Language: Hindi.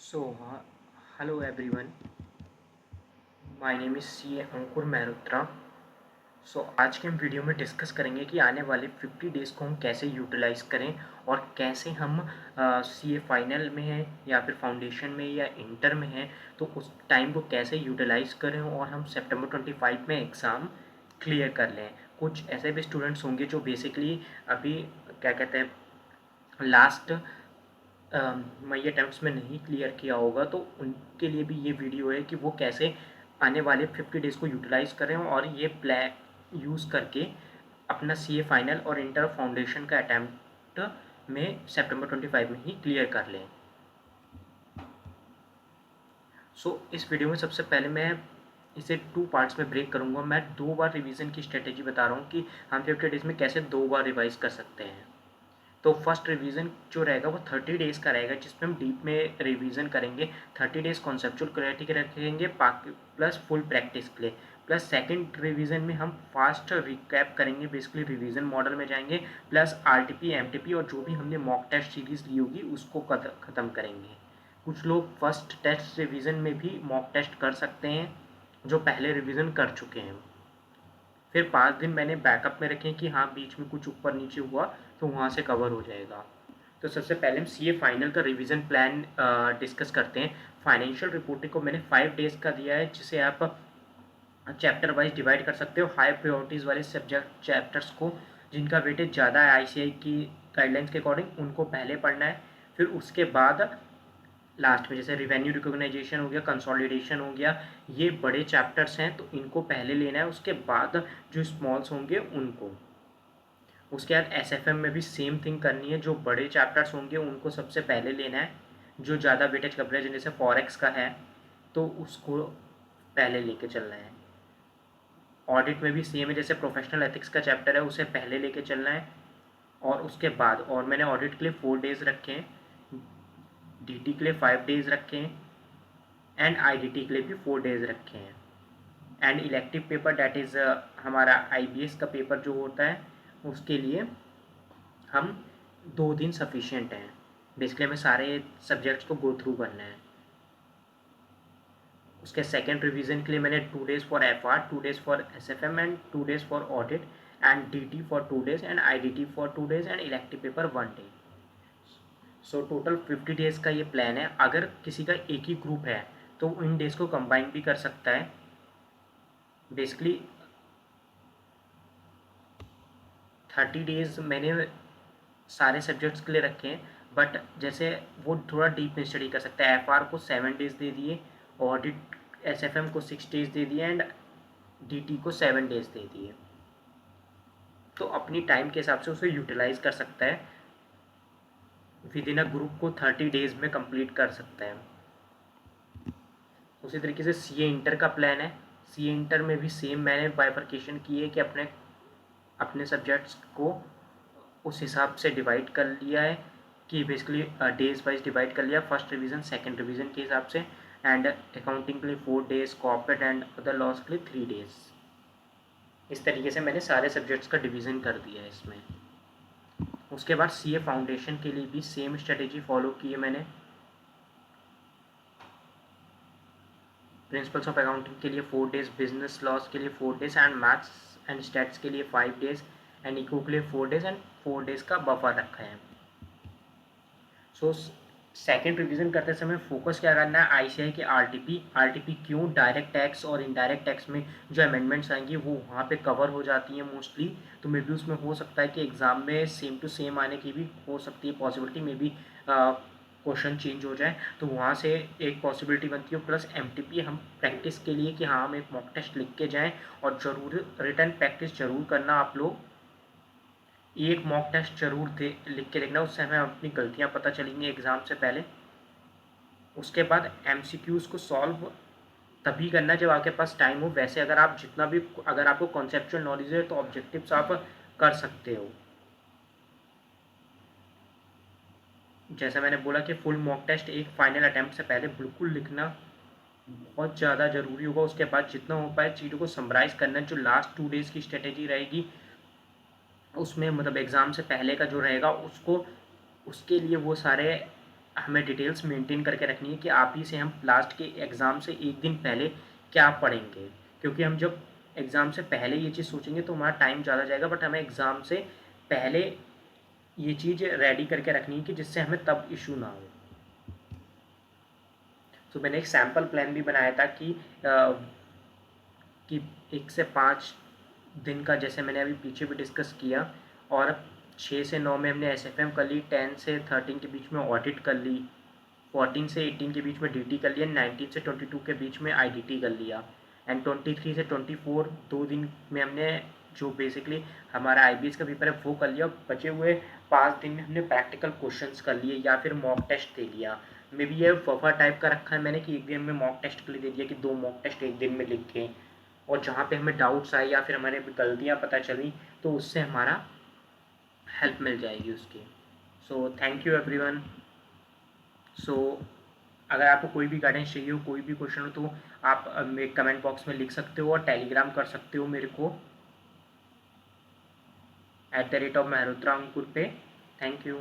So, hello everyone. My name is C. अंकुर मेहरोत्रा. आज के हम वीडियो में डिस्कस करेंगे कि आने वाले 50 डेज़ को हम कैसे यूटिलाइज़ करें और कैसे हम सीए फाइनल में हैं या फिर फाउंडेशन में या इंटर में हैं तो उस टाइम को कैसे यूटिलाइज़ करें और हम सितंबर 25 में एग्ज़ाम क्लियर कर लें. कुछ ऐसे भी स्टूडेंट्स होंगे जो बेसिकली अभी क्या कहते हैं लास्ट मई अटेम्प्ट्स में नहीं क्लियर किया होगा, तो उनके लिए भी ये वीडियो है कि वो कैसे आने वाले 50 डेज़ को यूटिलाइज़ करें और ये प्लान यूज़ करके अपना सीए फाइनल और इंटर फाउंडेशन का अटैम्प्ट में सितंबर 25 में ही क्लियर कर लें. इस वीडियो में सबसे पहले मैं इसे 2 पार्ट्स में ब्रेक करूँगा. मैं 2 बार रिवीजन की स्ट्रेटेजी बता रहा हूँ कि हम 50 डेज़ में कैसे 2 बार रिवाइज़ कर सकते हैं. तो फर्स्ट रिवीजन जो रहेगा वो 30 डेज़ का रहेगा, जिसमें हम डीप में रिवीजन करेंगे. 30 डेज़ कॉन्सेप्चुअल क्लैरिटी के रखेंगे प्लस फुल प्रैक्टिस के लिए. प्लस सेकंड रिवीजन में हम फास्ट रिकैप करेंगे, बेसिकली रिवीजन मॉडल में जाएंगे. प्लस आरटीपी एमटीपी और जो भी हमने मॉक टेस्ट सीरीज़ ली होगी उसको ख़त्म करेंगे. कुछ लोग फर्स्ट टेस्ट रिवीजन में भी मॉक टेस्ट कर सकते हैं जो पहले रिवीजन कर चुके हैं. फिर 5 दिन मैंने बैकअप में रखे कि हाँ बीच में कुछ ऊपर नीचे हुआ तो वहाँ से कवर हो जाएगा. तो सबसे पहले हम सीए फाइनल का रिवीजन प्लान डिस्कस करते हैं. फाइनेंशियल रिपोर्टिंग को मैंने 5 डेज़ का दिया है, जिसे आप चैप्टर वाइज डिवाइड कर सकते हो. हाई प्रायोरिटीज़ वाले सब्जेक्ट चैप्टर्स को जिनका वेटेज ज़्यादा है आईसीआई की गाइडलाइंस के अकॉर्डिंग, उनको पहले पढ़ना है. फिर उसके बाद लास्ट में जैसे रिवेन्यू रिकॉग्नाइजेशन हो गया, कंसोलिडेशन हो गया, ये बड़े चैप्टर्स हैं तो इनको पहले लेना है. उसके बाद जो स्मॉल्स होंगे उनको. उसके बाद एसएफएम में भी सेम थिंग करनी है. जो बड़े चैप्टर्स होंगे उनको सबसे पहले लेना है. जो ज़्यादा वेटेज कवरेज जैसे फॉरेक्स का है तो उसको पहले लेके चलना है. ऑडिट में भी सेम है, जैसे प्रोफेशनल एथिक्स का चैप्टर है उसे पहले लेके चलना है. और उसके बाद और मैंने ऑडिट के लिए 4 डेज़ रखे हैं, डीटी के लिए 5 डेज़ रखे हैं एंड आईडीटी के लिए भी 4 डेज़ रखे हैं. And elective paper that is हमारा आईबीएस का पेपर जो होता है उसके लिए हम 2 दिन सफिशिएंट हैं. बेसिकली हमें सारे सब्जेक्ट्स को गो थ्रू करना है. उसके सेकेंड रिवीजन के लिए मैंने 2 days for FR, 2 days for SFM and 2 days for audit and DT for 2 days and IDT for 2 days and elective paper 1 day. Total 50 days का ये प्लान है. अगर किसी का एक ही ग्रुप है तो इन डेज़ को कंबाइन भी कर सकता है. बेसिकली 30 डेज़ मैंने सारे सब्जेक्ट्स के लिए रखे हैं, बट जैसे वो थोड़ा डीप में स्टडी कर सकता है. एफआर को 7 डेज़ दे दिए, ऑडिट एसएफएम को 6 डेज़ दे दिए एंड डीटी को 7 डेज़ दे दिए. तो अपनी टाइम के हिसाब से उसे यूटिलाइज कर सकता है. विद इन अ ग्रुप को 30 डेज़ में कंप्लीट कर सकता है. उसी तरीके से सीए इंटर का प्लान है. सीए इंटर में भी सेम मैंने बाइफर्केशन की है कि अपने अपने सब्जेक्ट्स को उस हिसाब से डिवाइड कर लिया है कि बेसिकली डेज वाइज डिवाइड कर लिया. फर्स्ट रिवीजन सेकंड रिवीजन के हिसाब से. एंड अकाउंटिंग के लिए 4 days, corporate and other laws के लिए 3 डेज़. इस तरीके से मैंने सारे सब्जेक्ट्स का डिवीज़न कर दिया है इसमें. उसके बाद सीए फाउंडेशन के लिए भी सेम स्ट्रेटेजी फॉलो की है मैंने. प्रिंसिपल्स ऑफ अकाउंटिंग के लिए 4 डेज़, बिजनेस लॉस के लिए 4 days and maths and stats के लिए 5 डेज़ एंड इको के लिए 4 डेज़ एंड 4 डेज़ का बफर रखा है. सेकेंड रिवीजन करते समय फोकस क्या करना है, आईसीआई के आरटीपी क्यों, डायरेक्ट टैक्स और इनडायरेक्ट टैक्स में जो अमेंडमेंट्स आएंगी वो वहाँ पे कवर हो जाती हैं मोस्टली. तो मे बी उसमें हो सकता है कि एग्ज़ाम में सेम टू सेम आने की भी हो सकती है possibility. May be question change हो जाए तो वहाँ से एक पॉसिबिलिटी बनती है. प्लस एमटीपी हम प्रैक्टिस के लिए कि हाँ हम एक मॉक टेस्ट लिख के जाएँ और ज़रूर रिटर्न प्रैक्टिस ज़रूर करना. आप लोग एक मॉक टेस्ट जरूर लिख के देखना, उससे हमें अपनी गलतियां पता चलेंगी एग्ज़ाम से पहले. उसके बाद एमसीक्यूज़ को सॉल्व तभी करना जब आपके पास टाइम हो. वैसे अगर आप जितना भी अगर आपको कॉन्सेप्चुअल नॉलेज है तो ऑब्जेक्टिव्स आप कर सकते हो. जैसा मैंने बोला कि फुल मॉक टेस्ट एक फाइनल अटैम्प्ट से पहले बिल्कुल लिखना बहुत ज़्यादा ज़रूरी होगा. उसके बाद जितना हो पाए चीज़ों को समराइज़ करना. जो लास्ट 2 डेज़ की स्ट्रेटेजी रहेगी उसमें मतलब एग्ज़ाम से पहले का जो रहेगा उसको उसके लिए वो सारे हमें डिटेल्स मेंटेन करके रखनी है कि आप ही से हम लास्ट के एग्ज़ाम से एक दिन पहले क्या पढ़ेंगे, क्योंकि हम जब एग्ज़ाम से पहले ये चीज़ सोचेंगे तो हमारा टाइम ज़्यादा जाएगा, बट हमें एग्ज़ाम से पहले ये चीज़ रेडी करके रखनी है कि जिससे हमें तब इशू ना हो। तो मैंने एक सैम्पल प्लान भी बनाया था कि 1 से 5 दिन का, जैसे मैंने अभी पीछे भी डिस्कस किया, और 6 से 9 में हमने एसएफएम कर ली, 10 से 13 के बीच में ऑडिट कर ली, 14 से 18 के बीच में डीटी कर लिया, 19 से 22 के बीच में आईडीटी कर लिया, एंड 23 से 24 2 दिन में हमने जो बेसिकली हमारा आईबीएस का पेपर है वो कर लिया। बचे हुए 5 दिन में हमने प्रैक्टिकल क्वेश्चंस कर लिए या फिर मॉक टेस्ट दे लिया। मे बी ये वफा टाइप का रखा है मैंने कि एक दिन में मॉक टेस्ट के लिए दे दिया कि 2 मॉक टेस्ट एक दिन में लिख के, और जहाँ पे हमें डाउट्स आए या फिर हमारे गलतियाँ पता चली तो उससे हमारा हेल्प मिल जाएगी उसकी। So thank you everyone. So अगर आपको कोई भी गाइडेंस चाहिए हो, कोई भी क्वेश्चन हो, तो आप मेरे कमेंट बॉक्स में लिख सकते हो और टेलीग्राम कर सकते हो मेरे को @मेहरोत्रा अंकुर पे। Thank you.